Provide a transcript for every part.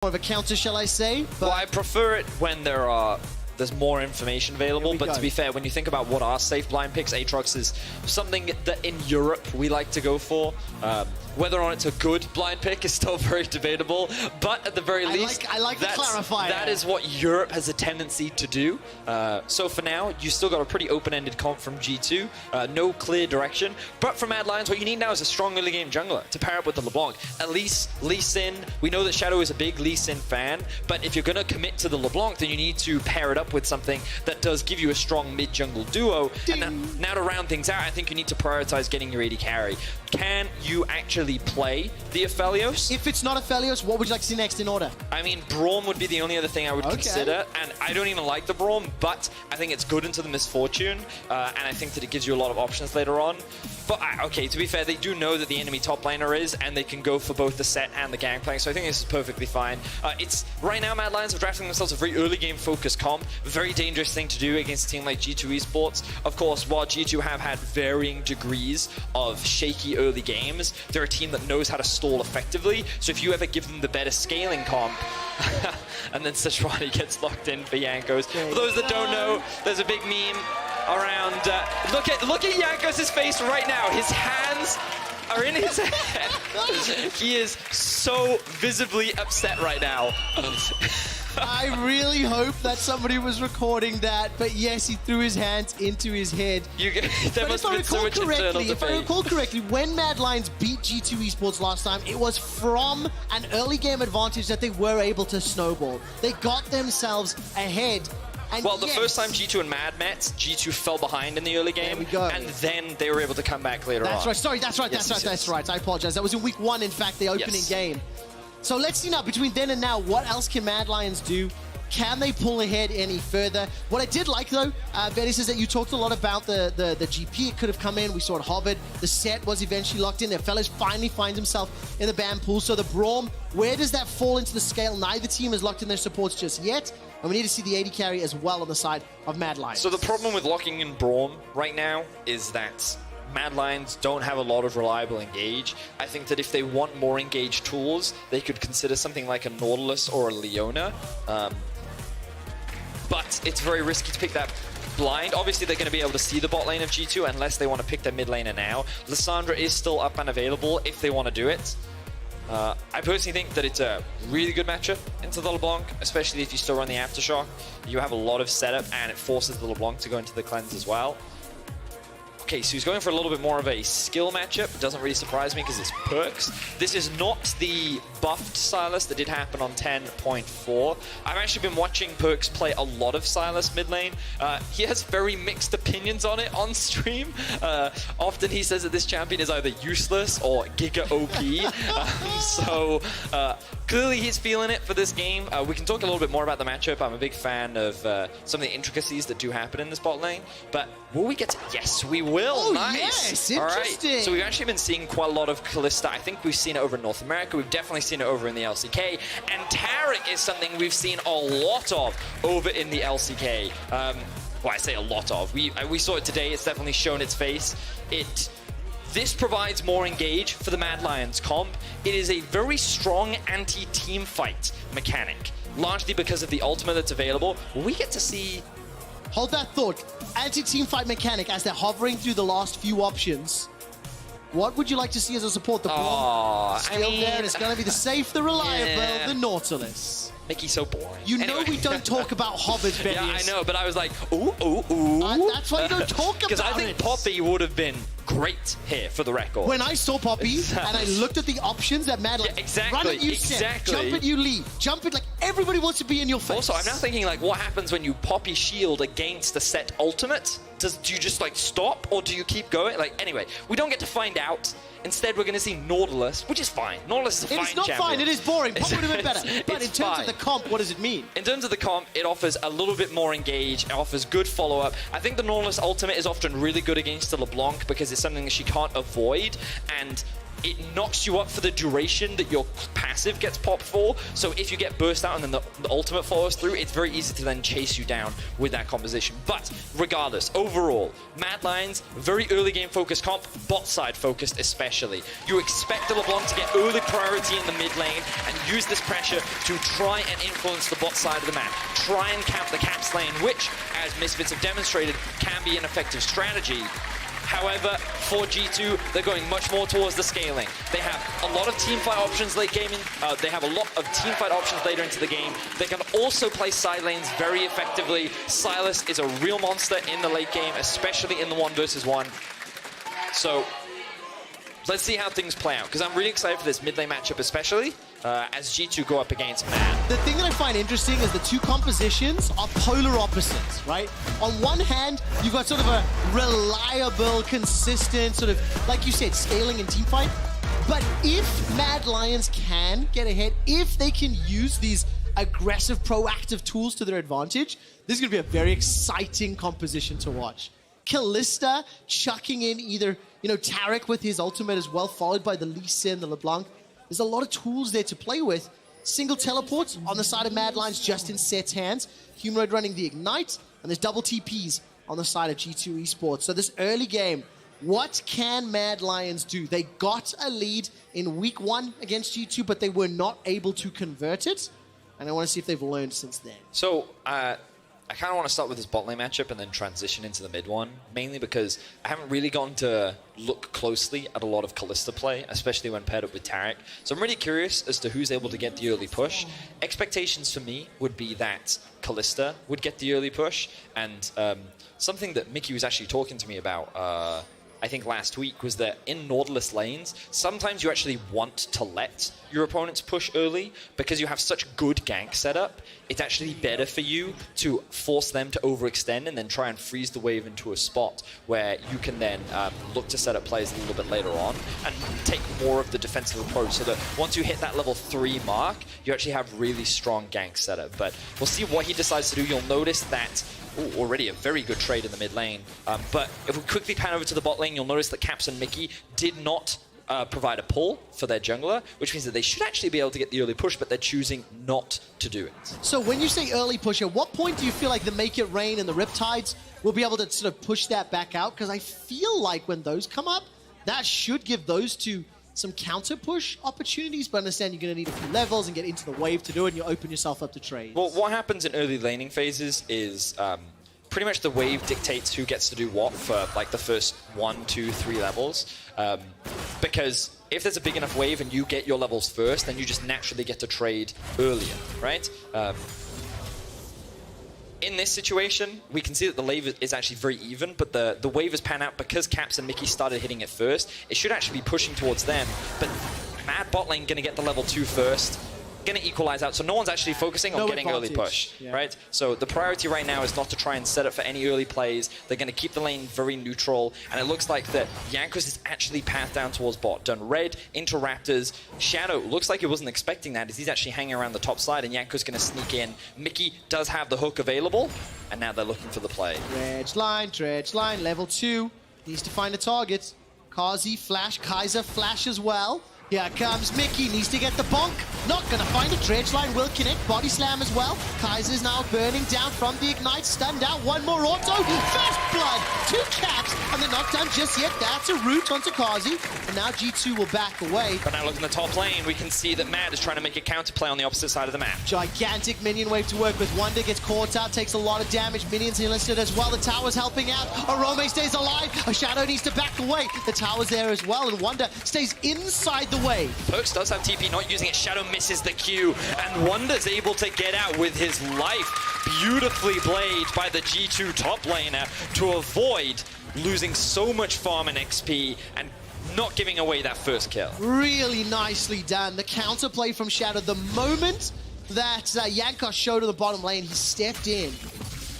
of a counter, shall I say? But well, I prefer it when there's more information available, but to be fair, when you think about what are safe blind picks, Aatrox is something that in Europe we like to go for. Whether or not it's a good blind pick is still very debatable, but at the very least, I like the clarifier. That is what Europe has a tendency to do. So for now, you still got a pretty open-ended comp from G2, no clear direction, but from Mad Lions, what you need now is a strong early game jungler to pair up with the LeBlanc. At least Lee Sin, we know that Shadow is a big Lee Sin fan, but if you're going to commit to the LeBlanc, then you need to pair it up with something that does give you a strong mid-jungle duo. Ding. And now to round things out, I think you need to prioritize getting your AD carry. Can you actually play the Aphelios? if it's not Aphelios, what would you like to see next in order? I mean, Braum would be the only other thing I would consider, and I don't even like the Braum, but I think it's good into the Misfortune, and I think that it gives you a lot of options later on. But, okay, to be fair, they do know that the enemy top laner is, and they can go for both the set and the gangplank, so I think this is perfectly fine. Right now, Mad Lions are drafting themselves a very early game focused comp, a very dangerous thing to do against a team like G2 Esports. Of course, while G2 have had varying degrees of shaky early games, they're a team that knows how to stall effectively, so if you ever give them the better scaling comp, and then Sejuani gets locked in for Jankos. For those that don't know, there's a big meme around, look at Jankos' face right now. His hands are in his head. He is so visibly upset right now. I really hope that somebody was recording that, but yes, he threw his hands into his head. There must have been so much internal debate. If I recall correctly, when Mad Lions beat G2 Esports last time, it was from an early game advantage that they were able to snowball. They got themselves ahead. And well, the first time G2 and Mad met, G2 fell behind in the early game, there we go. And then they were able to come back later on. That's right. Sorry, that's right. I apologize. That was in week 1, in fact, the opening game. So let's see now, between then and now, what else can Mad Lions do? Can they pull ahead any further? What I did like, though, Betty, is that you talked a lot about the GP. It could have come in. We saw it hovered. The set was eventually locked in there. Fellas finally finds himself in the ban pool. So the Braum, where does that fall into the scale? Neither team has locked in their supports just yet. And we need to see the AD carry as well on the side of Mad Lions. So the problem with locking in Braum right now is that Mad Lions don't have a lot of reliable engage. I think that if they want more engaged tools, they could consider something like a Nautilus or a Leona. But it's very risky to pick that blind. Obviously, they're going to be able to see the bot lane of G2 unless they want to pick their mid laner now. Lissandra is still up and available if they want to do it. I personally think that it's a really good matchup into the LeBlanc, especially if you still run the Aftershock. You have a lot of setup, and it forces the LeBlanc to go into the cleanse as well. Okay, so he's going for a little bit more of a skill matchup. It doesn't really surprise me because it's PerkZ. This is not the buffed Sylas that did happen on 10.4. I've actually been watching PerkZ play a lot of Sylas mid lane. He has very mixed opinions on it on stream. Often he says that this champion is either useless or giga OP. Clearly he's feeling it for this game. We can talk a little bit more about the matchup. I'm a big fan of some of the intricacies that do happen in this bot lane. But will we get to... Yes, we will. Oh, nice. Yes, interesting. All right. So we've actually been seeing quite a lot of Kalista. I think we've seen it over in North America. We've definitely seen it over in the LCK. And Taric is something we've seen a lot of over in the LCK. Well, I say a lot of. We saw it today. It's definitely shown its face. This provides more engage for the Mad Lions comp. It is a very strong anti-team fight mechanic, largely because of the ultimate that's available. We get to see... Hold that thought. Anti-team fight mechanic, as they're hovering through the last few options. What would you like to see as a support? The Braum still there, and it's going to be the safe, the reliable, the Nautilus. Mickey's so boring. You know we don't talk about hovers, Betty. Yeah, I know, but I was like, ooh, ooh, ooh. That's why you don't talk about it. Because I think Poppy would have been great here for the record. When I saw Poppy and I looked at the options that Mad Lions, run at you, set, jump at you, lead, jump it, like everybody wants to be in your face. Also, I'm now thinking, like, what happens when you Poppy shield against the set ultimate? Do you just, like, stop, or do you keep going? Like, anyway, we don't get to find out. Instead, we're going to see Nautilus, which is fine. Nautilus is a fine champion. It's not fine, it is boring. Poppy would have been better. But in terms of the comp, what does it mean? In terms of the comp, it offers a little bit more engage. It offers good follow-up. I think the Nautilus ultimate is often really good against the LeBlanc because it's something that she can't avoid. And it knocks you up for the duration that your passive gets popped for. So if you get burst out and then the ultimate follows through, it's very easy to then chase you down with that composition. But regardless, overall, Mad Lions, very early game focused comp, bot side focused especially. You expect the LeBlanc to get early priority in the mid lane and use this pressure to try and influence the bot side of the map. Try and camp the caps lane, which, as Misfits have demonstrated, can be an effective strategy. However, for G2, they're going much more towards the scaling. They have a lot of teamfight options late gaming. They have a lot of teamfight options later into the game. They can also play side lanes very effectively. Silas is a real monster in the late game, especially in the 1v1. So let's see how things play out, because I'm really excited for this mid lane matchup, especially as G2 go up against Mad. The thing that I find interesting is the two compositions are polar opposites, right? On one hand, you've got sort of a reliable, consistent, sort of, like you said, scaling and teamfight. But if Mad Lions can get ahead, if they can use these aggressive, proactive tools to their advantage, this is going to be a very exciting composition to watch. Kalista chucking in either, Taric with his ultimate as well, followed by the Lee Sin, the LeBlanc. There's a lot of tools there to play with. Single teleports on the side of Mad Lions just in Set's hands. Humanoid running the Ignite, and there's double TPs on the side of G2 Esports. So this early game, what can Mad Lions do? They got a lead in week 1 against G2, but they were not able to convert it. And I want to see if they've learned since then. So, I kind of want to start with this bot lane matchup and then transition into the mid one, mainly because I haven't really gotten to look closely at a lot of Kalista play, especially when paired up with Taric. So I'm really curious as to who's able to get the early push. Expectations for me would be that Kalista would get the early push, and something that Mickey was actually talking to me about I think last week, was that in Nautilus lanes, sometimes you actually want to let your opponents push early because you have such good gank setup. It's actually better for you to force them to overextend and then try and freeze the wave into a spot where you can then look to set up plays a little bit later on and take more of the defensive approach, so that once you hit that level 3 mark, you actually have really strong gank setup. But we'll see what he decides to do. You'll notice that already a very good trade in the mid lane. But if we quickly pan over to the bot lane, you'll notice that Caps and Mickey did not provide a pull for their jungler, which means that they should actually be able to get the early push, but they're choosing not to do it. So when you say early push, at what point do you feel like the Make It Rain and the Riptides will be able to sort of push that back out? Because I feel like when those come up, that should give those two some counter push opportunities, but understand you're going to need a few levels and get into the wave to do it, and you open yourself up to trades. Well, what happens in early laning phases is pretty much the wave dictates who gets to do what for like the first 1, 2, 3 levels. Because if there's a big enough wave and you get your levels first, then you just naturally get to trade earlier, right? In this situation, we can see that the wave is actually very even, but the wave has panned out because Caps and Mickey started hitting it first. It should actually be pushing towards them, but Mad bot lane going to get the level 2 first, going to equalize out, so no one's actually focusing on getting early push, right? So the priority right now is not to try and set up for any early plays. They're going to keep the lane very neutral, and it looks like that Jankos is actually pathed down towards bot. Done red into Raptors. Shadow looks like he wasn't expecting that, as he's actually hanging around the top side, and Jankos going to sneak in. Mickey does have the hook available, and now they're looking for the play. Dredge line, level 2. Needs to find a target. Carzzy, flash, Kaiser, flash as well. Here comes Mickey, needs to get the bonk. Not gonna find it. Dredge line will connect. Body slam as well. Kaiser's now burning down from the ignite. Stunned out. One more auto. First blood. 2 caps. And the knockdown just yet. That's a root onto Carzzy. And now G2 will back away. But now look in the top lane. We can see that Mad is trying to make a counterplay on the opposite side of the map. Gigantic minion wave to work with. Wunder gets caught out. Takes a lot of damage. Minions enlisted as well. The tower's helping out. Orome stays alive. A Shadow needs to back away. The tower's there as well. And Wunder stays inside the wave. PerkZ does have TP, not using it. Shadow misses the Q, and Wunder's able to get out with his life. Beautifully played by the G2 top laner to avoid losing so much farm and XP and not giving away that first kill. Really nicely done. The counterplay from Shadow. The moment that Jankos showed to the bottom lane, he stepped in.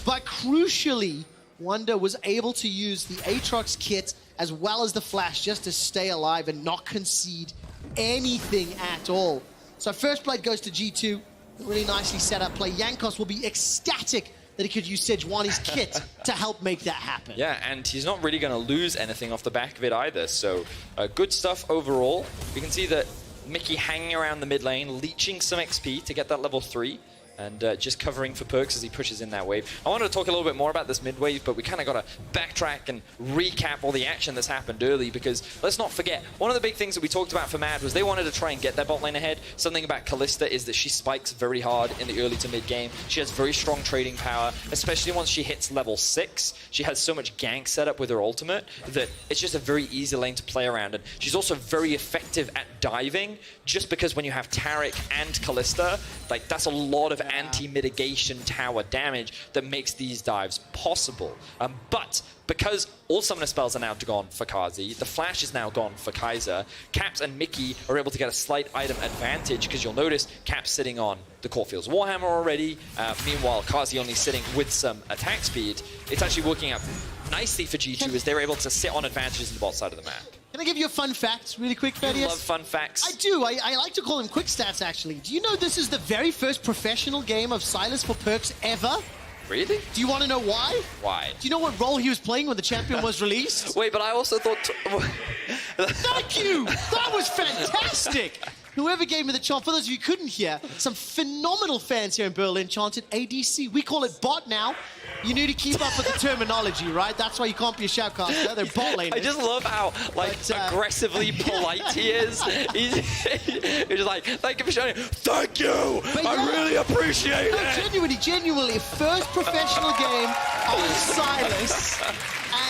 But crucially, Wunder was able to use the Aatrox kit as well as the flash just to stay alive and not concede anything at all. So first blood goes to G2. Really nicely set up play. Jankos will be ecstatic that he could use Sejuani's kit to help make that happen. Yeah, and he's not really going to lose anything off the back of it either. So good stuff overall. We can see that Mickey hanging around the mid lane, leeching some XP to get that level 3. And just covering for PerkZ as he pushes in that wave. I wanted to talk a little bit more about this mid wave, but we kind of got to backtrack and recap all the action that's happened early, because let's not forget, one of the big things that we talked about for Mad was they wanted to try and get their bot lane ahead. Something about Kalista is that she spikes very hard in the early to mid game. She has very strong trading power, especially once she hits level 6. She has so much gank set up with her ultimate that it's just a very easy lane to play around. And she's also very effective at diving, just because when you have Taric and Kalista, like that's a lot of anti-mitigation tower damage that makes these dives possible. But because all summoner spells are now gone for Carzzy, the flash is now gone for Kaiser, Caps and Mickey are able to get a slight item advantage, because you'll notice Caps sitting on the Corfields Warhammer already. Meanwhile, Carzzy only sitting with some attack speed. It's actually working out nicely for G2 as they're able to sit on advantages in the bot side of the map. Can I give you a fun fact really quick, Thaddeus? I love fun facts. I do. I like to call them quick stats, actually. Do you know this is the very first professional game of Sylas for PerkZ ever? Really? Do you want to know why? Why? Do you know what role he was playing when the champion was released? Wait, but I also thought... Thank you! That was fantastic! Whoever gave me the chant, for those of you who couldn't hear, some phenomenal fans here in Berlin chanted ADC. We call it bot now. You need to keep up with the terminology, right? That's why you can't be a shoutcaster. They're bot laners. I just love how aggressively polite he is. He's just like, thank you for showing. Thank you. I really appreciate it. Genuinely, first professional game on Sylas,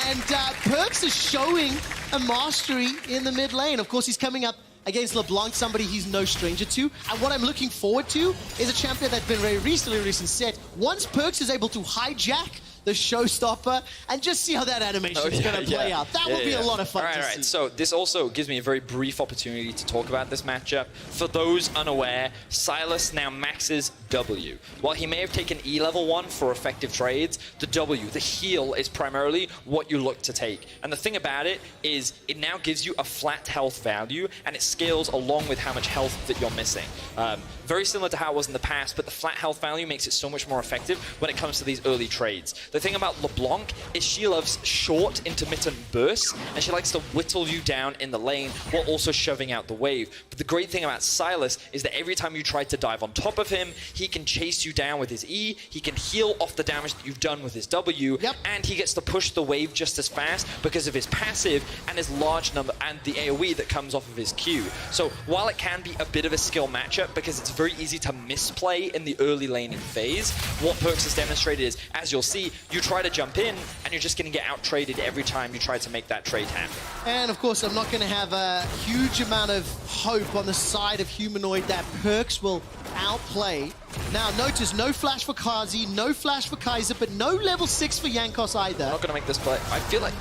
and PerkZ is showing a mastery in the mid lane. Of course, he's coming up against LeBlanc, somebody he's no stranger to. And what I'm looking forward to is a champion that's been very recently released in set. Once PerkZ is able to hijack the showstopper and just see how that animation is going to play out. That will be a lot of fun to see. All right, so this also gives me a very brief opportunity to talk about this matchup. For those unaware, Sylas now maxes W. While he may have taken E level 1 for effective trades, the W, the heal, is primarily what you look to take. And the thing about it is it now gives you a flat health value, and it scales along with how much health that you're missing. Very similar to how it was in the past, but the flat health value makes it so much more effective when it comes to these early trades. The thing about LeBlanc is she loves short, intermittent bursts, and she likes to whittle you down in the lane while also shoving out the wave. But the great thing about Sylas is that every time you try to dive on top of him, he can chase you down with his E, he can heal off the damage that you've done with his W, and he gets to push the wave just as fast because of his passive and his large number and the AoE that comes off of his Q. So while it can be a bit of a skill matchup because it's very easy to misplay in the early laning phase, what PerkZ has demonstrated is, as you'll see, you try to jump in and you're just going to get out-traded every time you try to make that trade happen. And of course, I'm not going to have a huge amount of hope on the side of Humanoid that PerkZ will outplay. Now notice, no flash for Carzzy, no flash for Kaiser, but no level 6 for Jankos either. I'm not going to make this play. I feel like...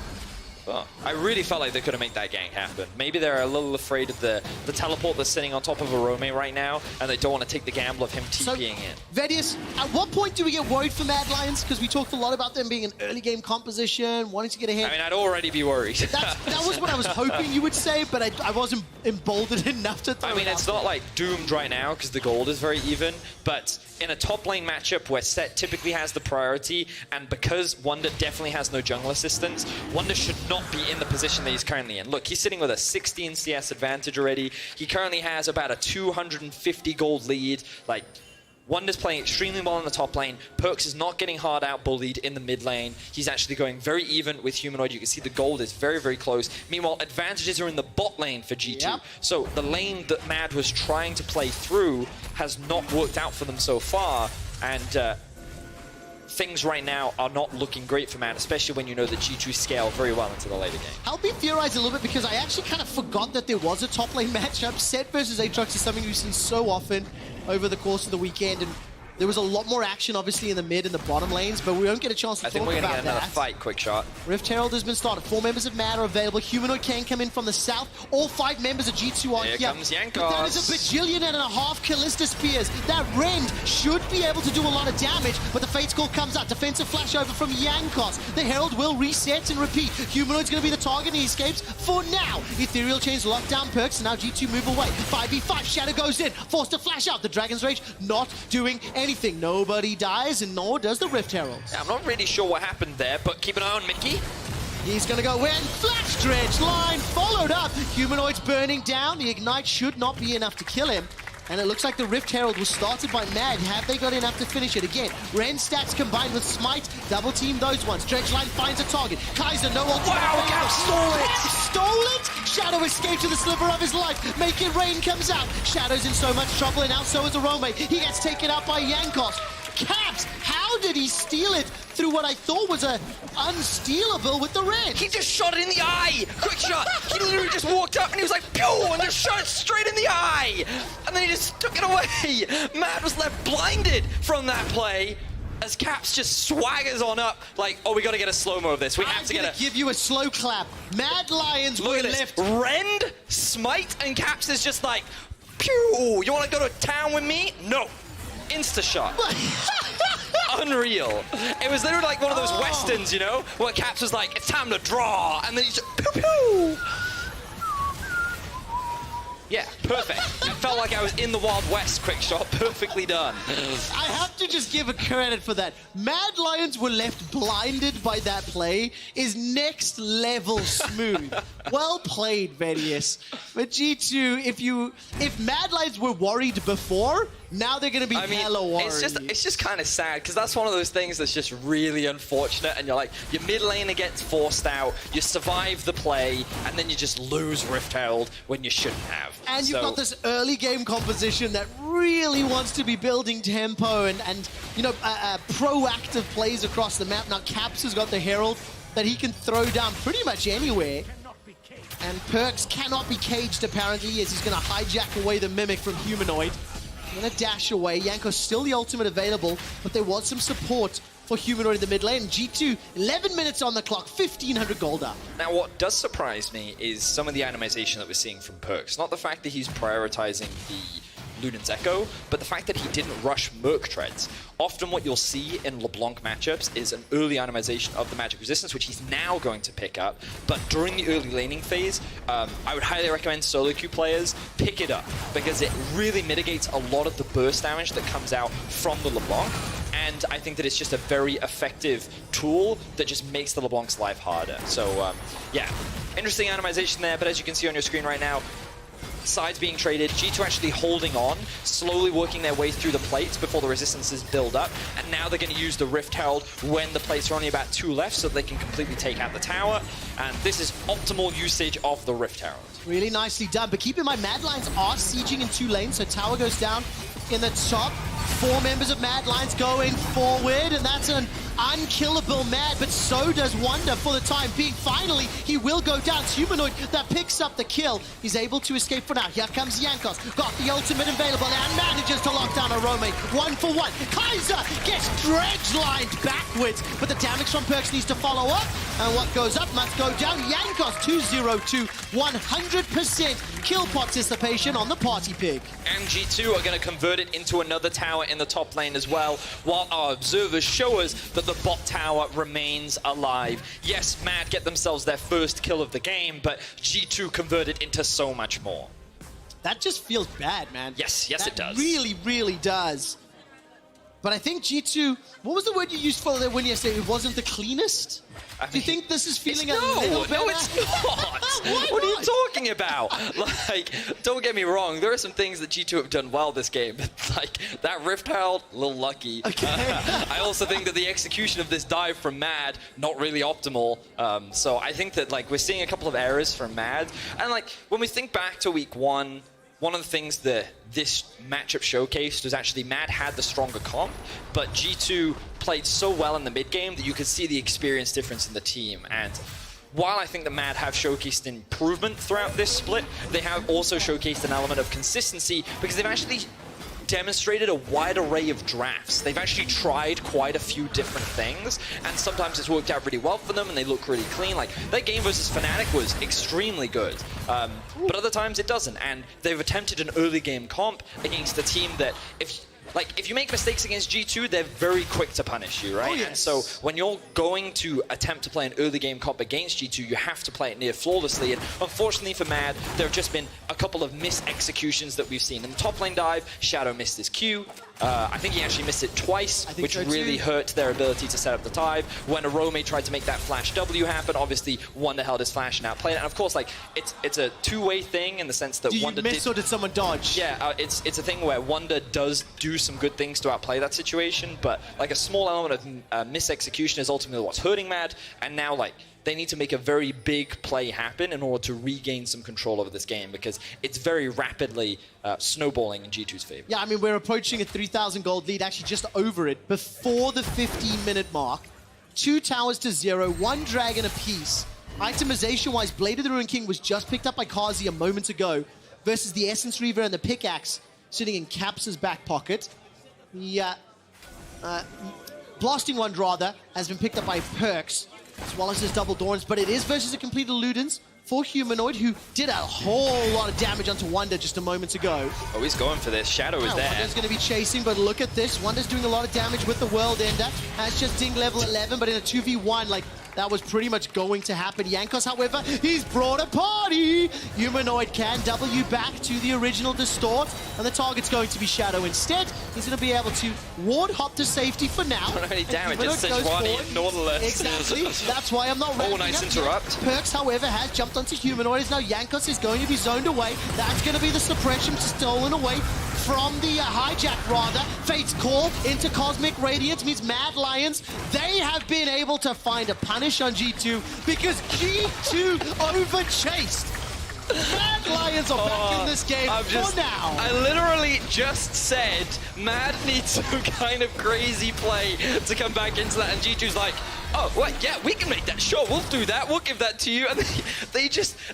Well, I really felt like they could have made that gank happen. Maybe they're a little afraid of the teleport that's sitting on top of Orome right now, and they don't want to take the gamble of him TPing in. Thaddeus, at what point do we get worried for Mad Lions? Because we talked a lot about them being an early game composition, wanting to get ahead. I mean, I'd already be worried. That was what I was hoping you would say, but I wasn't emboldened enough to throw I mean, it's not like doomed right now because the gold is very even, but in a top lane matchup where set typically has the priority, and because Wunder definitely has no jungle assistance, Wunder should not be in the position that he's currently in. Look, he's sitting with a 16 CS advantage already. He currently has about a 250 gold lead. Like, Wunder's playing extremely well in the top lane. PerkZ is not getting hard out bullied in the mid lane. He's actually going very even with Humanoid. You can see the gold is very, very close. Meanwhile, advantages are in the bot lane for G2. Yep. So the lane that Mad was trying to play through has not worked out for them so far. And things right now are not looking great for Mad, especially when you know that G2 scale very well into the later game. Help me theorize a little bit, because I actually kind of forgot that there was a top lane matchup. Set versus Aatrox is something we've seen so often over the course of the weekend, and there was a lot more action, obviously, in the mid and the bottom lanes, but we won't get a chance to talk about that. I think we're going to get another fight, quick shot. Rift Herald has been started. 4 members of Mad are available. Humanoid can come in from the south. All 5 members of G2 are here. Here comes Jankos. But that is a bajillion and a half Kalista Spears. That Rend should be able to do a lot of damage, but the Fate's Call comes out. Defensive flash over from Jankos. The Herald will reset and repeat. Humanoid's going to be the target, and he escapes for now. Ethereal Chains lock down PerkZ, and now G2 move away. 5v5, Shadow goes in. Forced to flash out. The Dragon's Rage not doing anything. anything. Nobody dies, and nor does the Rift Herald. Yeah, I'm not really sure what happened there, but keep an eye on Mickey. He's gonna go in, flash dredge line, followed up. Humanoid's burning down. The Ignite should not be enough to kill him. And it looks like the Rift Herald was started by Mad. Have they got enough to finish it? Again, Ren stats combined with Smite, double team those ones. Dredge line finds a target. Kaiser, no ultimate. Wow, Cap stole it! Cap stole it! Shadow escaped to the sliver of his life. Make it rain comes out. Shadow's in so much trouble, and now so is Orome. He gets taken out by Jankos. Caps, how did he steal it through what I thought was a unstealable with the red? He just shot it in the eye! Quick shot! He literally just walked up and he was like, pew! And just shot it straight in the eye! And then he just took it away! Mad was left blinded from that play as Caps just swaggers on up like, oh, we gotta get a slow-mo of this. We have to get a... give you a slow clap. Mad Lions Look were at this. left... Rend, Smite, and Caps is just like, pew! You wanna go to town with me? No! Insta-shot. Unreal. It was literally like one of those westerns, you know, where Caps was like, it's time to draw, and then he just pew pew. Yeah, perfect. I felt like I was in the Wild West. Quick shot, perfectly done. I have to just give a credit for that. Mad Lions were left blinded by that play is next level smooth. Well played, Vedius. But G2, if Mad Lions were worried before, now they're going to be hella worried. It's just kind of sad, because that's one of those things that's just really unfortunate, and you're like, your mid laner gets forced out, you survive the play, and then you just lose Rift Herald when you shouldn't have. And you've got this early game composition that really wants to be building tempo and you know, proactive plays across the map. Now Caps has got the Herald that he can throw down pretty much anywhere. And PerkZ cannot be caged apparently, as he's going to hijack away the Mimic from Humanoid. Gonna dash away. Jankos still the ultimate available, but there was some support for Humanoid in the mid lane. G2, 11 minutes on the clock, 1,500 gold up. Now, what does surprise me is some of the animation that we're seeing from PerkZ. Not the fact that he's prioritizing the Lunan's Echo, but the fact that he didn't rush Merc Treads. Often what you'll see in LeBlanc matchups is an early animation of the magic resistance, which he's now going to pick up. But during the early laning phase, I would highly recommend solo queue players pick it up, because it really mitigates a lot of the burst damage that comes out from the LeBlanc. And I think that it's just a very effective tool that just makes the LeBlanc's life harder. So yeah, interesting animation there, but as you can see on your screen right now, sides being traded, G2 actually holding on, slowly working their way through the plates before the resistances build up, and now they're going to use the Rift Herald when the plates are only about 2 left so they can completely take out the tower, and this is optimal usage of the Rift Herald. Really nicely done, but keep in mind Mad Lions are sieging in 2 lanes, so tower goes down in the top. 4 members of Mad Lions going forward, and that's an unkillable Mad, but so does Wunder for the time being. Finally, he will go down. It's Humanoid that picks up the kill. He's able to escape for now. Here comes Jankos. Got the ultimate available and manages to lock down Orome. 1-for-1. Kaiser gets dredge-lined backwards, but the damage from PerkZ needs to follow up, and what goes up must go down. Jankos 2-0-2, 100% kill participation on the party pig. And G2 are going to convert it into another tower in the top lane as well, while our observers show us that the bot tower remains alive. Yes, Mad get themselves their first kill of the game, but G2 convert it into so much more. That just feels bad, man. Yes, it does. Really, really does. But I think G2, what was the word you used for their win yesterday? It wasn't the cleanest? Do you think this is feeling a little better? No, it's not. What are you talking about? Like, don't get me wrong, there are some things that G2 have done well this game. Like, that Rift Herald, a little lucky. Okay. I also think that the execution of this dive from Mad, not really optimal. So I think that, like, we're seeing a couple of errors from Mad. And, like, when we think back to week 1, one of the things that this matchup showcased was actually Mad had the stronger comp, but G2 played so well in the mid game that you could see the experience difference in the team. And while I think that Mad have showcased improvement throughout this split, they have also showcased an element of consistency, because they've actually demonstrated a wide array of drafts. They've actually tried quite a few different things, and sometimes it's worked out really well for them and they look really clean. Like, that game versus Fnatic was extremely good, but other times it doesn't, and they've attempted an early game comp against a team that, if you make mistakes against G2, they're very quick to punish you, right? Oh, yes. And so when you're going to attempt to play an early game comp against G2, you have to play it near flawlessly. And unfortunately for Mad, there have just been a couple of missed executions that we've seen. In the top lane dive, Shadow missed his Q. I think he actually missed it twice, which so really hurt their ability to set up the dive. When Orome tried to make that flash W happen, obviously Wunder held his flash and outplayed it. And of course, like it's a two-way thing in the sense that Wunder miss or did someone dodge? Yeah, it's a thing where Wunder does do some good things to outplay that situation, but like a small element of mis-execution is ultimately what's hurting Mad. And now like they need to make a very big play happen in order to regain some control over this game, because it's very rapidly snowballing in G2's favor. Yeah, I mean, we're approaching a 3,000 gold lead, actually just over it, before the 15-minute mark. 2 towers to 0, 1 dragon apiece. Itemization-wise, Blade of the Ruined King was just picked up by Carzzy a moment ago, versus the Essence Reaver and the Pickaxe sitting in Caps' back pocket. Yeah. Blasting Wand, rather, has been picked up by PerkZ, as well as his double Dorns, but it is versus a complete Illudens for Humanoid, who did a whole lot of damage onto Wunder just a moment ago. Oh, he's going for this. Shadow is there. Wunder's going to be chasing, but look at this. Wunder's doing a lot of damage with the World Ender. Has just dinged level 11, but in a 2v1, like, that was pretty much going to happen. Jankos, however, he's brought a party. Humanoid can W back to the original Distort, and the target's going to be Shadow instead. He's going to be able to ward hop to safety for now. Not any damage, it's Sejuani and Nautilus. Exactly, that's why I'm not ready. Oh, nice interrupt. PerkZ, however, has jumped onto Humanoid. Now Jankos is going to be zoned away. That's going to be the suppression stolen away from the hijack, rather. Fate's Call into Cosmic Radiance means Mad Lions. They have been able to find a punish on G2 because G2 overchased. Mad Lions are back in this game for now. I literally just said Mad needs some kind of crazy play to come back into that, and G2's like, oh, what? Yeah, we can make that. Sure, we'll do that. We'll give that to you. And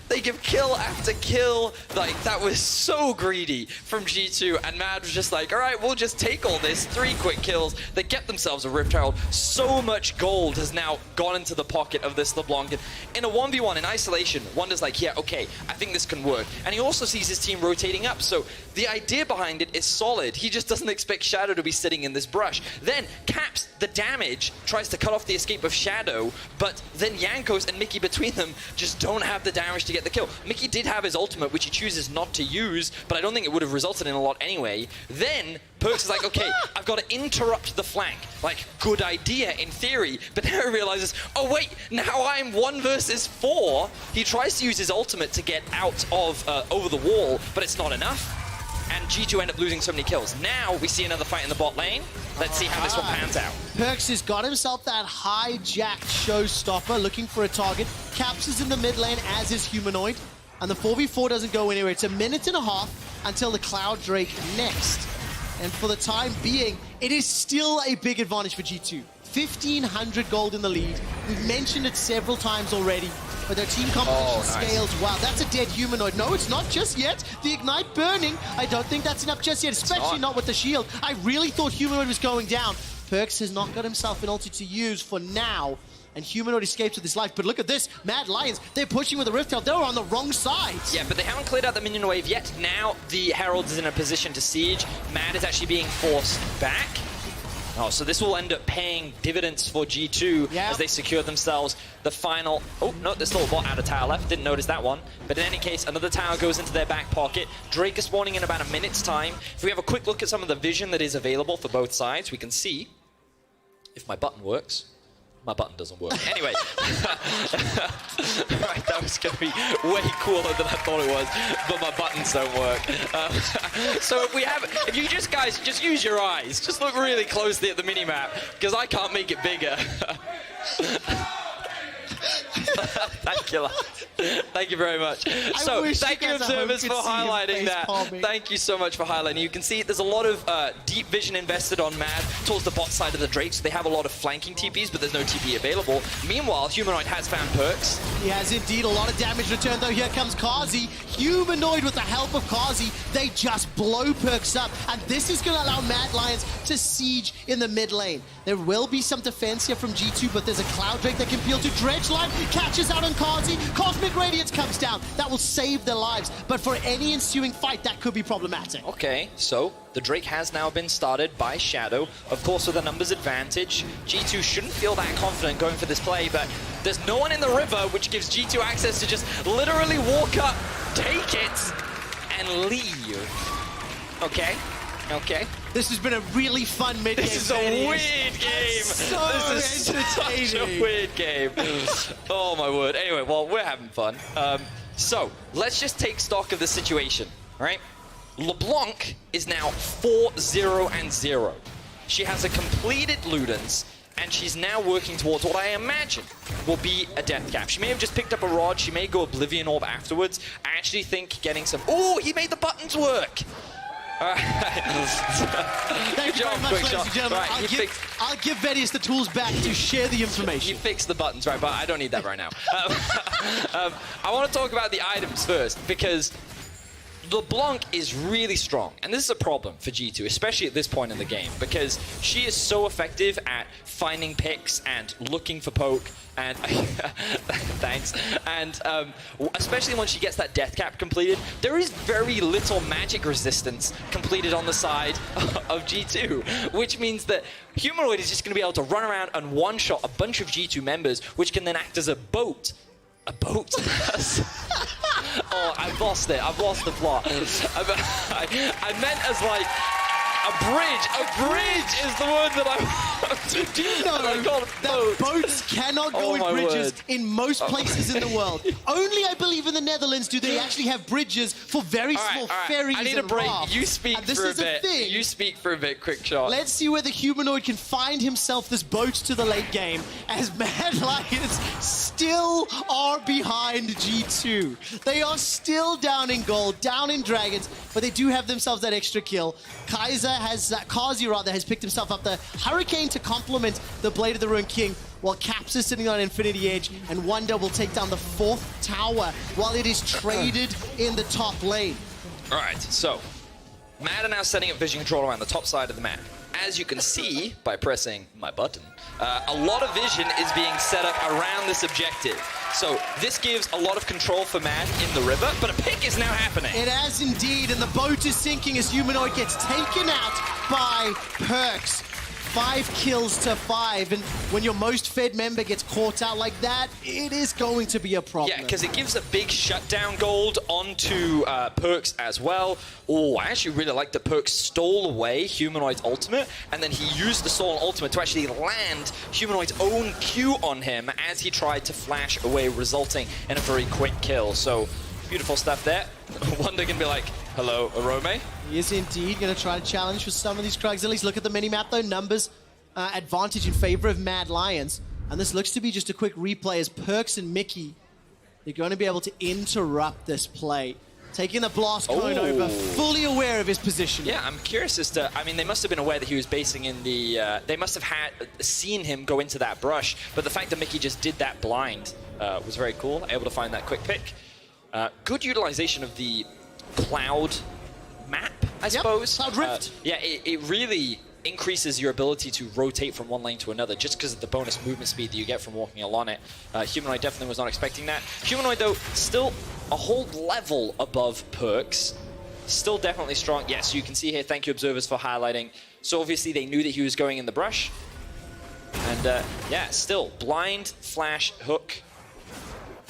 they give kill after kill. Like, that was so greedy from G2. And Mad was just like, all right, we'll just take all this. 3 quick kills. They get themselves a Rift Herald. So much gold has now gone into the pocket of this LeBlanc. And in a 1v1 in isolation, Wunder's like, yeah, okay, I think this can work. And he also sees his team rotating up. So the idea behind it is solid. He just doesn't expect Shadow to be sitting in this brush. Then Caps, the damage, tries to cut off the escape of Shadow, but then Jankos and Mickey between them just don't have the damage to get the kill. Mickey did have his ultimate, which he chooses not to use, but I don't think it would have resulted in a lot anyway. Then PerkZ is like, okay, I've got to interrupt the flank. Like, good idea in theory, but now he realizes, oh wait, now I'm 1 versus 4. He tries to use his ultimate to get out of over the wall, but it's not enough. And G2 end up losing so many kills. Now we see another fight in the bot lane. Let's see how this one pans out. PerkZ has got himself that hijacked showstopper, looking for a target. Caps is in the mid lane, as is Humanoid. And the 4v4 doesn't go anywhere. It's a minute and a half until the Cloud Drake next. And for the time being, it is still a big advantage for G2. 1,500 gold in the lead. We've mentioned it several times already, but their team competition scales. Wow, that's a dead Humanoid. No, it's not just yet. The Ignite burning. I don't think that's enough just yet, especially not with the shield. I really thought Humanoid was going down. PerkZ has not got himself an ulti to use for now, and Humanoid escapes with his life. But look at this. Mad Lions, they're pushing with the Rift Herald. They were on the wrong side. Yeah, but they haven't cleared out the minion wave yet. Now the Herald is in a position to siege. Mad is actually being forced back. Oh, so this will end up paying dividends for G2 as they secure themselves the final... Oh, no, there's still a bot out of tower left. Didn't notice that one. But in any case, another tower goes into their back pocket. Drake is spawning in about a minute's time. If we have a quick look at some of the vision that is available for both sides, we can see if my button works. My button doesn't work. Anyway, right, that was going to be way cooler than I thought it was, but my buttons don't work. So if you guys just use your eyes, just look really closely at the minimap, because I can't make it bigger. Thank you, lads. Thank you very much. So, thank you, observers, for highlighting that. Thank you so much for highlighting. You can see there's a lot of deep vision invested on Mad towards the bot side of the Drake, so they have a lot of flanking TPs, but there's no TP available. Meanwhile, Humanoid has found PerkZ. He has indeed a lot of damage returned, though. Here comes Carzzy. Humanoid, with the help of Carzzy, they just blow PerkZ up, and this is going to allow Mad Lions to siege in the mid lane. There will be some defense here from G2, but there's a Cloud Drake that can peel to Dredge line, catches out on Carzzy. Cosmic Radiance comes down. That will save their lives, but for any ensuing fight, that could be problematic. Okay, so the Drake has now been started by Shadow. Of course, with a numbers advantage, G2 shouldn't feel that confident going for this play, but there's no one in the river, which gives G2 access to just literally walk up, take it, and leave. Okay, Okay. This has been a really fun mid-game. This is a weird game. So This is such a weird game. Oh my word. Anyway, well, we're having fun. So let's just take stock of the situation, right? LeBlanc is now 4-0-0. She has a completed Ludens, and she's now working towards what I imagine will be a death cap. She may have just picked up a rod. She may go Oblivion Orb afterwards. I actually think getting some... Oh, he made the buttons work. All right. Thank you very much, ladies and gentlemen. Right, I'll give Vedius the tools back to share the information. You fixed the buttons, right? But I don't need that right now. I want to talk about the items first, because LeBlanc is really strong, and this is a problem for G2, especially at this point in the game, because she is so effective at finding picks and looking for poke, and thanks, and especially when she gets that death cap completed, there is very little magic resistance completed on the side of G2, which means that Humanoid is just going to be able to run around and one-shot a bunch of G2 members, which can then act as a boat. A boat? Oh, I've lost it. I've lost the plot. I meant as like a bridge. A bridge is the word that I want. Do you know that boats cannot go in bridges in most places in the world? Only, I believe, in the Netherlands do they actually have bridges for very small ferries. I need a break. Rafts. You speak for a bit. You speak for a bit, quick shot. Let's see whether Humanoid can find himself this boat to the late game, as Mad Lions still are behind G2. They are still down in gold, down in dragons, but they do have themselves that extra kill. Carzzy has picked himself up the Hurricane to complement the Blade of the Ruined King, while Caps is sitting on Infinity Edge, and Wunder will take down the 4th tower while it is traded in the top lane. All right, so Mad are now setting up vision control around the top side of the map. As you can see by pressing my button, a lot of vision is being set up around this objective. So this gives a lot of control for Mad in the river, but a pick is now happening. It has indeed, and the boat is sinking as Humanoid gets taken out by PerkZ. 5 kills to 5, and when your most fed member gets caught out like that, it is going to be a problem. Yeah, because it gives a big shutdown gold onto PerkZ as well. Oh, I actually really like that PerkZ stole away Humanoid's ultimate, and then he used the stolen ultimate to actually land Humanoid's own Q on him as he tried to flash away, resulting in a very quick kill. So, beautiful stuff there. Wunder can be like, hello, Orome. He is indeed going to try to challenge for some of these Krugs. At least look at the minimap though. Numbers advantage in favor of Mad Lions. And this looks to be just a quick replay as PerkZ and Mickey, they're going to be able to interrupt this play. Taking the blast cone over, fully aware of his position. Yeah, I'm curious as to, I mean, they must have been aware that he was basing in the, they must have seen him go into that brush, but the fact that Mickey just did that blind was very cool, able to find that quick pick. Good utilization of the cloud map, I suppose. Cloud Rift. Yeah, it really increases your ability to rotate from one lane to another just because of the bonus movement speed that you get from walking along it. Humanoid definitely was not expecting that. Humanoid, though, still a whole level above PerkZ. Still definitely strong. Yes, you can see here, thank you, observers, for highlighting. So obviously they knew that he was going in the brush. And yeah, still, blind, flash, hook.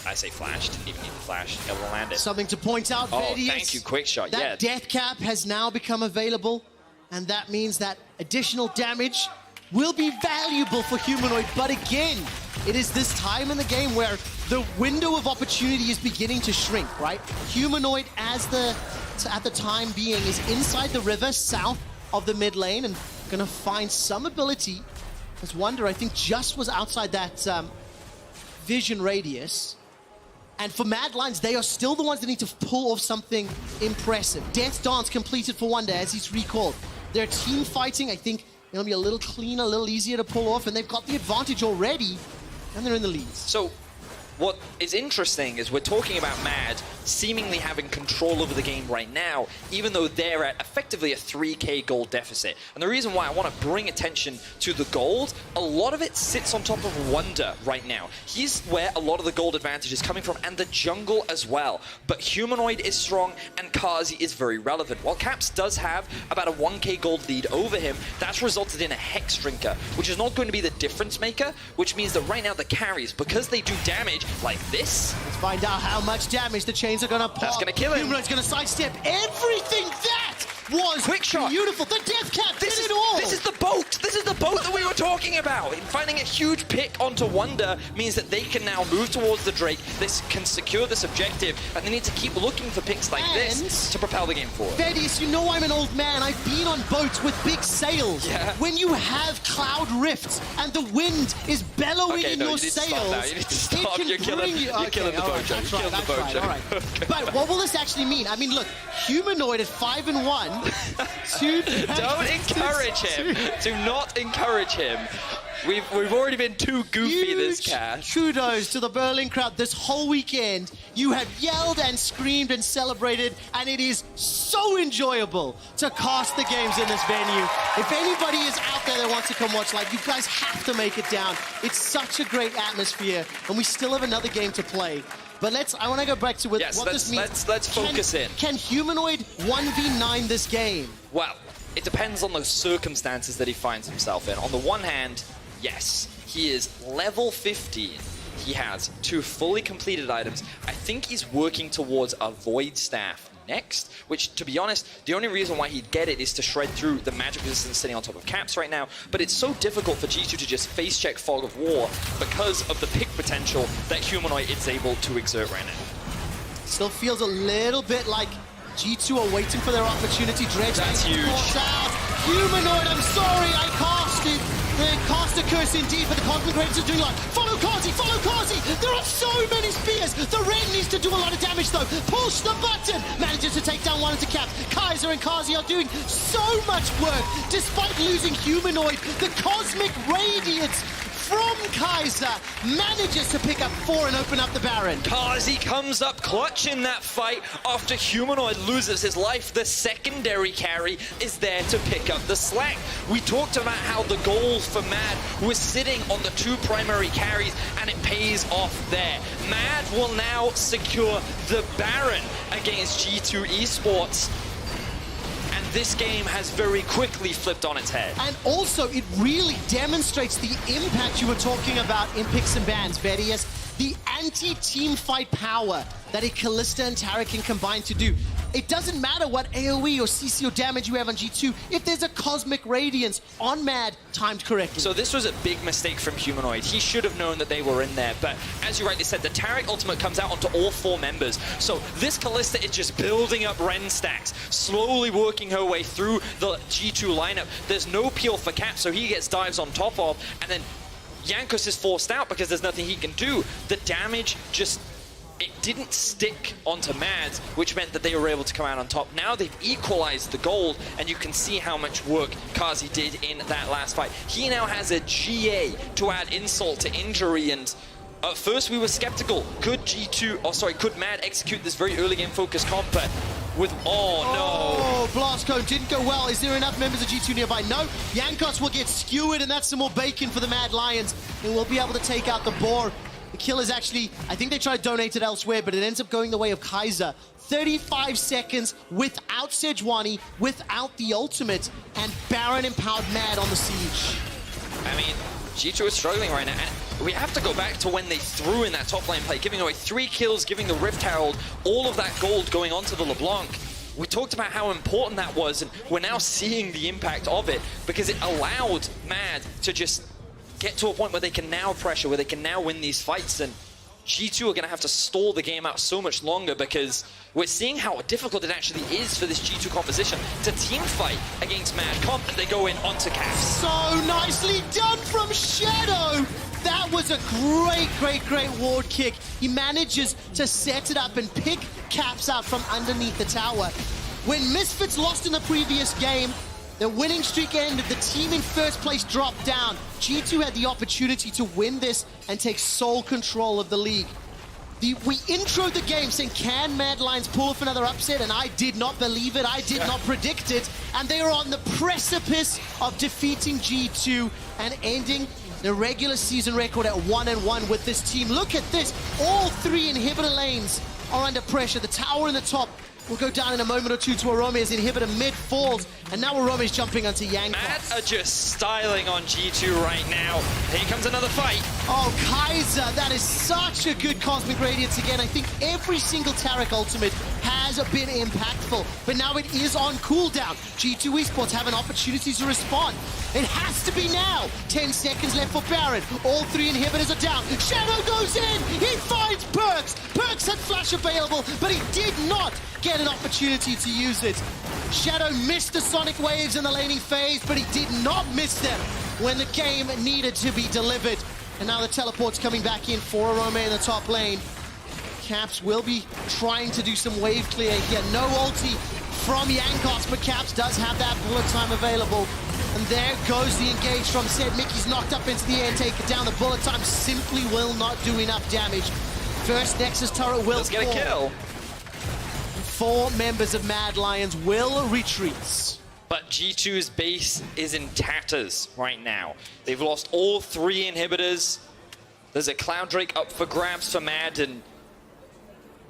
I say flash, didn't even need the flash, able to land it. Something to point out, Vedius. Thank you, quick shot, that death cap has now become available, and that means that additional damage will be valuable for Humanoid. But again, it is this time in the game where the window of opportunity is beginning to shrink, right? Humanoid, at the time being, is inside the river, south of the mid lane, and gonna find some ability, as Wunder, I think, just was outside that vision radius. And for Mad Lions, they are still the ones that need to pull off something impressive. Death Dance completed for Wunder as he's recalled. Their team fighting, I think, it'll be a little cleaner, a little easier to pull off, and they've got the advantage already, and they're in the lead. So, what is interesting is we're talking about Mad seemingly having control over the game right now, even though they're at effectively a 3k gold deficit. And the reason why I want to bring attention to the gold, a lot of it sits on top of Wunder right now. He's where a lot of the gold advantage is coming from, and the jungle as well. But Humanoid is strong, and Carzzy is very relevant. While Caps does have about a 1k gold lead over him, that's resulted in a Hex Drinker, which is not going to be the difference maker, which means that right now the carries, because they do damage like this. Let's find out how much damage the chains are going to pop. That's going to kill him. Humanoid's going to sidestep everything that was Quick shot. beautiful. The death cap did it all. This is the boat. This is the boat that we were talking about. Finding a huge pick onto Wunder means that they can now move towards the Drake. This can secure this objective, and they need to keep looking for picks like this to propel the game forward. Fedius, you know I'm an old man. I've been on boats with big sails. Yeah. When you have cloud rifts and the wind is bellowing in your sails, you need to stop. You're killing the boat, Joe. You're killing the boat, Joe. All right. But what will this actually mean? I mean, look, Humanoid at 5-1. Don't encourage him. Do not encourage him. We've already been too goofy this cast. Kudos to the Berlin crowd this whole weekend. You have yelled and screamed and celebrated, and it is so enjoyable to cast the games in this venue. If anybody is out there that wants to come watch live, you guys have to make it down. It's such a great atmosphere, and we still have another game to play. But I want to go back to what this means. Let's focus in. Can Humanoid 1v9 this game? Well, it depends on the circumstances that he finds himself in. On the one hand, yes, he is level 15. He has 2 fully completed items. I think he's working towards a Void Staff next, which, to be honest, the only reason why he'd get it is to shred through the magic resistance sitting on top of Caps right now, but it's so difficult for G2 to just face check Fog of War because of the pick potential that Humanoid is able to exert right now. Still feels a little bit like G2 are waiting for their opportunity. Dredge That's huge. Out. Humanoid, I'm sorry, I cast it. The caster curse indeed, but the Cosmic Raiders are doing like, follow Carzzy, follow Carzzy! There are so many spears! The red needs to do a lot of damage though. Push the button! Manages to take down one of the Caps. Kaiser and Carzzy are doing so much work. Despite losing Humanoid, the Cosmic Radiance from Kaiser manages to pick up 4 and open up the Baron. Carzzy comes up clutch in that fight after Humanoid loses his life. The secondary carry is there to pick up the slack. We talked about how the goal for Mad was sitting on the 2 primary carries, and it pays off there. Mad will now secure the Baron against G2 Esports. And this game has very quickly flipped on its head. And also, it really demonstrates the impact you were talking about in picks and bans, Vedius. The anti-team fight power that a Kalista and Tara can combine to do. It doesn't matter what AoE or CC or damage you have on G2 if there's a Cosmic Radiance on Mad timed correctly. So this was a big mistake from Humanoid. He should have known that they were in there, but as you rightly said, the Taric ultimate comes out onto all 4 members. So this Kalista is just building up Ren stacks, slowly working her way through the G2 lineup. There's no peel for Cap, so he gets dives on top of, and then Jankos is forced out because there's nothing he can do. The damage just, it didn't stick onto Mads, which meant that they were able to come out on top. Now they've equalized the gold, and you can see how much work Carzzy did in that last fight. He now has a GA to add insult to injury, and at first we were skeptical. Could could Mad execute this very early game focus comp, but with, oh no. Blast Cone didn't go well. Is there enough members of G2 nearby? No. Jankos will get skewered, and that's some more bacon for the Mad Lions, and we'll be able to take out the boar. The kill is actually, I think they tried to donate it elsewhere, but it ends up going the way of Kaiser. 35 seconds without Sejuani, without the ultimate, and Baron empowered Mad on the siege. I mean, G2 is struggling right now, and we have to go back to when they threw in that top lane play, giving away 3 kills, giving the Rift Herald, all of that gold going onto the LeBlanc. We talked about how important that was, and we're now seeing the impact of it, because it allowed Mad to just get to a point where they can now pressure, where they can now win these fights, and G2 are going to have to stall the game out so much longer, because we're seeing how difficult it actually is for this G2 composition to team fight against Mad Comp, and they go in onto Caps. So nicely done from Shadow! That was a great ward kick. He manages to set it up and pick Caps out from underneath the tower. When Misfits lost in the previous game, the winning streak ended, the team in first place dropped down. G2 had the opportunity to win this and take sole control of the league. We introed the game saying, can Mad Lions pull off another upset? And I did not believe it, I did not predict it. And they are on the precipice of defeating G2 and ending the regular season record at 1-1 with this team. Look at this, all 3 inhibitor lanes are under pressure. The tower in the top will go down in a moment or two to Orome as inhibitor mid falls, and now Orome is jumping onto Jankos. Mad are just styling on G2 right now. Here comes another fight. Oh, Kaiser, that is such a good Cosmic Radiance again. I think every single Taric ultimate has been impactful, but now it is on cooldown. G2 Esports have an opportunity to respond. It has to be now. 10 seconds left for Baron. All three inhibitors are down. Shadow goes in. He finds PerkZ. PerkZ had flash available, but he did not get an opportunity to use it. Shadow missed the Sonic Waves in the laning phase, but he did not miss them when the game needed to be delivered. And now the teleport's coming back in for Orome in the top lane. Caps will be trying to do some wave clear here. No ulti from Jankos, but Caps does have that bullet time available. And there goes the engage from Zed. Mickey's knocked up into the air, take it down. The bullet time simply will not do enough damage. First Nexus turret will Let's get a kill. 4 members of Mad Lions will retreat. But G2's base is in tatters right now. They've lost all 3 inhibitors. There's a Cloud Drake up for grabs for Mad, and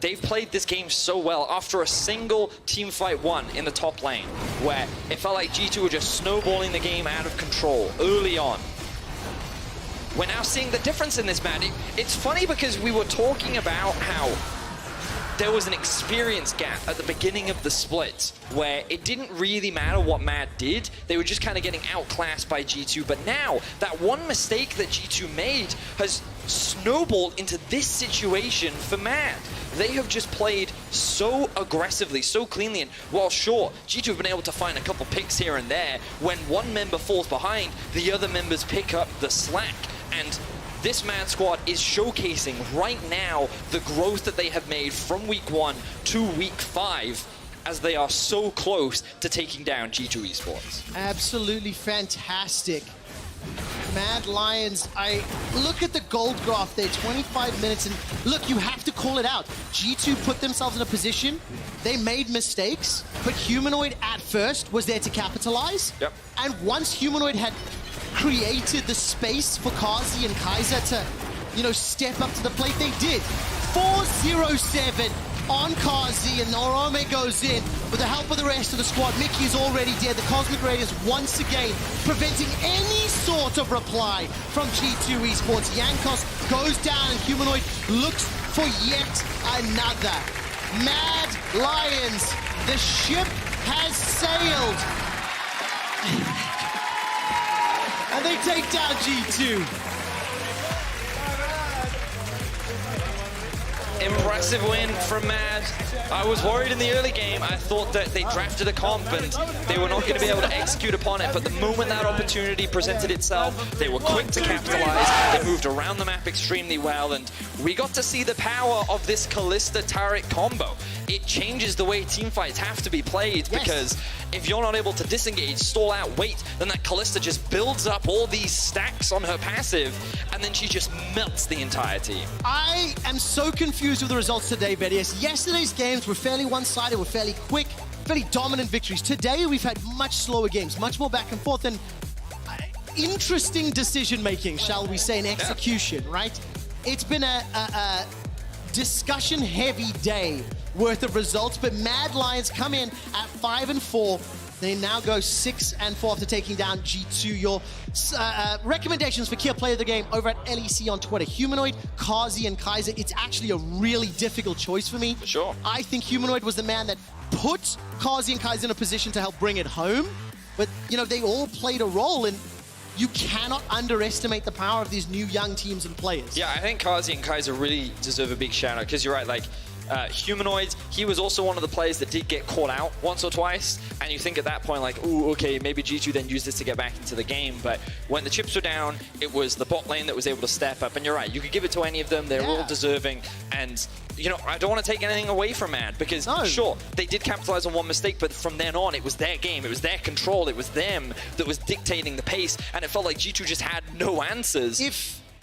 they've played this game so well after a single team fight 1 in the top lane, where it felt like G2 were just snowballing the game out of control early on. We're now seeing the difference in this, Mad. It's funny because we were talking about how there was an experience gap at the beginning of the split where it didn't really matter what Mad did. They were just kind of getting outclassed by G2. But now, that one mistake that G2 made has snowballed into this situation for Mad. They have just played so aggressively, so cleanly, and while sure, G2 have been able to find a couple picks here and there, when one member falls behind, the other members pick up the slack. And this Mad squad is showcasing right now the growth that they have made from week 1 to week 5 as they are so close to taking down G2 Esports. Absolutely fantastic. Mad Lions, I look at the gold graph there, 25 minutes, and look, you have to call it out. G2 put themselves in a position, they made mistakes, but Humanoid at first was there to capitalize. Yep. And once Humanoid had created the space for Carzzy and Kaiser to, step up to the plate, they did. 4-0-7 on Carzzy, and Orome goes in with the help of the rest of the squad. Mickey is already dead. The Cosmic Radiance once again preventing any sort of reply from G2 Esports. Jankos goes down and Humanoid looks for yet another. Mad Lions, the ship has sailed. And they take down G2. Impressive win from Mad. I was worried in the early game. I thought that they drafted a comp and they were not going to be able to execute upon it. But the moment that opportunity presented itself, they were quick to capitalize. They moved around the map extremely well. And we got to see the power of this Kalista Taric combo. It changes the way teamfights have to be played, because if you're not able to disengage, stall out, wait, then that Kalista just builds up all these stacks on her passive, and then she just melts the entire team. I am so confused with the results today, Vedius. Yesterday's games were fairly one-sided, were fairly quick, fairly dominant victories. Today, we've had much slower games, much more back and forth, and interesting decision-making, shall we say, and execution, right? It's been a discussion-heavy day worth of results, but Mad Lions come in at 5-4. They now go 6-4 after taking down G2. Your recommendations for key player of the game over at LEC on Twitter. Humanoid, Carzzy, and Kaiser. It's actually a really difficult choice for me. For sure. I think Humanoid was the man that put Carzzy and Kaiser in a position to help bring it home. But, they all played a role, and you cannot underestimate the power of these new young teams and players. Yeah, I think Carzzy and Kaiser really deserve a big shout out, because you're right, Humanoid, he was also one of the players that did get caught out once or twice, and you think at that point ooh, okay, maybe G2 then used this to get back into the game, but when the chips were down, it was the bot lane that was able to step up, and you're right, you could give it to any of them, they're all deserving, and I don't want to take anything away from Mad, because sure, they did capitalize on one mistake, but from then on, it was their game, it was their control, it was them that was dictating the pace, and it felt like G2 just had no answers.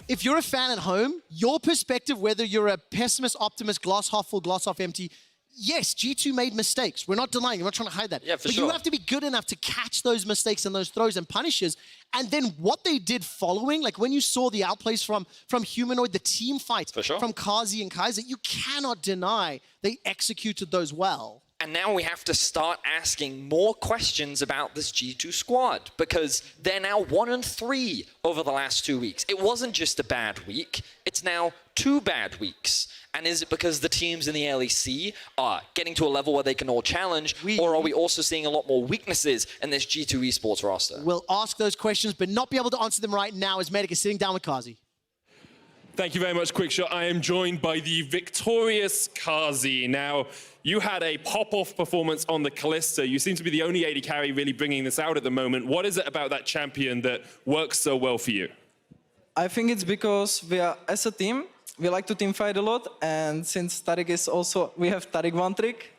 If you're a fan at home, your perspective, whether you're a pessimist, optimist, glass half full, glass half empty, yes, G2 made mistakes. We're not denying, we're not trying to hide that. Yeah, for but sure. You have to be good enough to catch those mistakes and those throws and punishes. And then what they did following, when you saw the outplays from Humanoid, the team fights from Carzzy and Kaiser, you cannot deny they executed those well. And now we have to start asking more questions about this G2 squad because they're now 1-3 over the last 2 weeks. It wasn't just a bad week, it's now 2 bad weeks. And is it because the teams in the LEC are getting to a level where they can all challenge, or are we also seeing a lot more weaknesses in this G2 esports roster? We'll ask those questions, but not be able to answer them right now as Mykix is sitting down with Carzzy. Thank you very much, Quickshot. I am joined by the victorious Carzzy. Now, you had a pop-off performance on the Kalista. You seem to be the only AD carry really bringing this out at the moment. What is it about that champion that works so well for you? I think it's because we are, as a team, we like to team fight a lot. And since Tarik is also, we have Tarik one trick.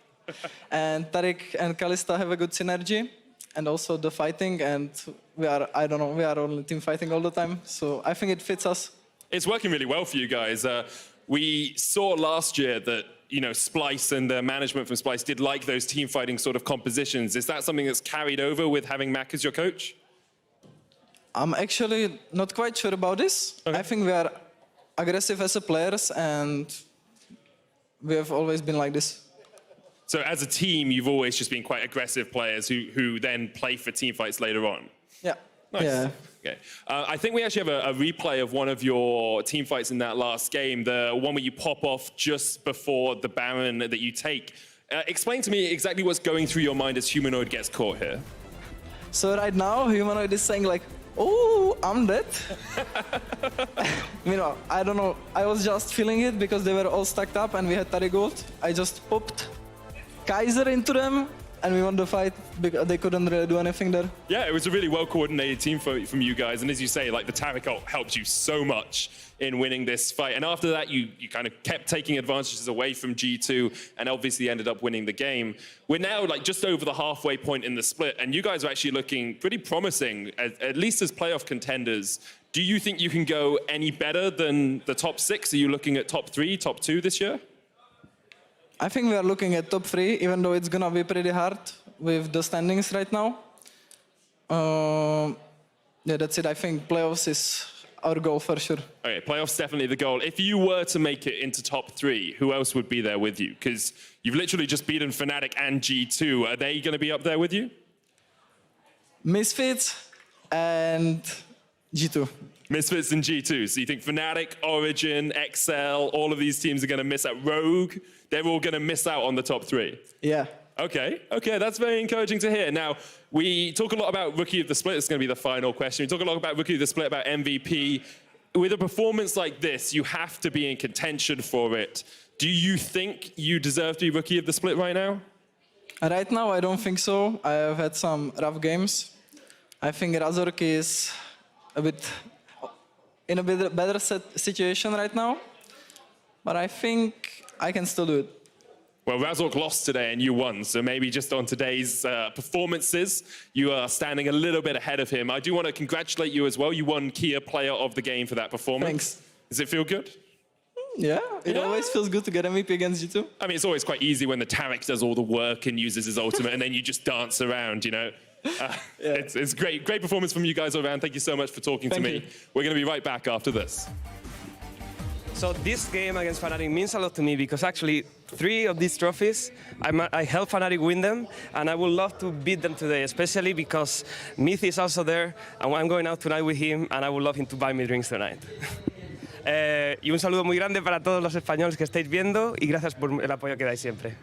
And Tarik and Kalista have a good synergy. And also the fighting. And we are, I don't know, we are only team fighting all the time. So I think it fits us. It's working really well for you guys. We saw last year that, you know, Splice and the management from Splice did like those team fighting sort of compositions. Is that something that's carried over with having Mac as your coach? I'm actually not quite sure about this. Okay. I think we are aggressive as a players and we have always been like this. So as a team, you've always just been quite aggressive players who then play for team fights later on? Yeah. Nice. Yeah. Okay. I think we actually have a replay of one of your team fights in that last game, the one where you pop off just before the Baron that you take. Explain to me exactly what's going through your mind as Humanoid gets caught here. So right now, Humanoid is saying like, oh, I'm dead. You know, I don't know. I was just feeling it because they were all stacked up and we had Tarik ult. I just popped Kaiser into them. And we won the fight because they couldn't really do anything there. Yeah, it was a really well-coordinated team from you guys. And as you say, like the Tarik ult helped you so much in winning this fight. And after that, you kind of kept taking advantages away from G2 and obviously ended up winning the game. We're now like just over the halfway point in the split. And you guys are actually looking pretty promising, at least as playoff contenders. Do you think you can go any better than the top 6? Are you looking at top 3, top 2 this year? I think we are looking at top 3, even though it's gonna be pretty hard with the standings right now. Yeah, that's it. I think playoffs is our goal for sure. Okay, playoffs definitely the goal. If you were to make it into top 3, who else would be there with you? Because you've literally just beaten Fnatic and G2. Are they going to be up there with you? Misfits and G2. Misfits and G2. So you think Fnatic, Origin, XL, all of these teams are going to miss out. Rogue, they're all going to miss out on the top 3. Yeah. Okay, that's very encouraging to hear. Now, we talk a lot about Rookie of the Split. It's going to be the final question. We talk a lot about Rookie of the Split, about MVP. With a performance like this, you have to be in contention for it. Do you think you deserve to be Rookie of the Split right now? Right now, I don't think so. I have had some rough games. I think Razork is in a bit better situation right now. But I think I can still do it. Well, Razork lost today and you won, so maybe just on today's performances, you are standing a little bit ahead of him. I do want to congratulate you as well. You won Kia Player of the Game for that performance. Thanks. Does it feel good? Yeah, it always feels good to get MVP against G2. I mean, it's always quite easy when the Tarik does all the work and uses his ultimate and then you just dance around, you know? It's great performance from you guys all around. Thank you so much for talking to me. We're going to be right back after this. So this game against Fnatic means a lot to me because actually 3 of these trophies, I helped Fnatic win them, and I would love to beat them today, especially because Myth is also there, and I'm going out tonight with him, and I would love him to buy me drinks tonight. Y un saludo muy grande para todos los españoles que estáis viendo y gracias por el apoyo que dais siempre.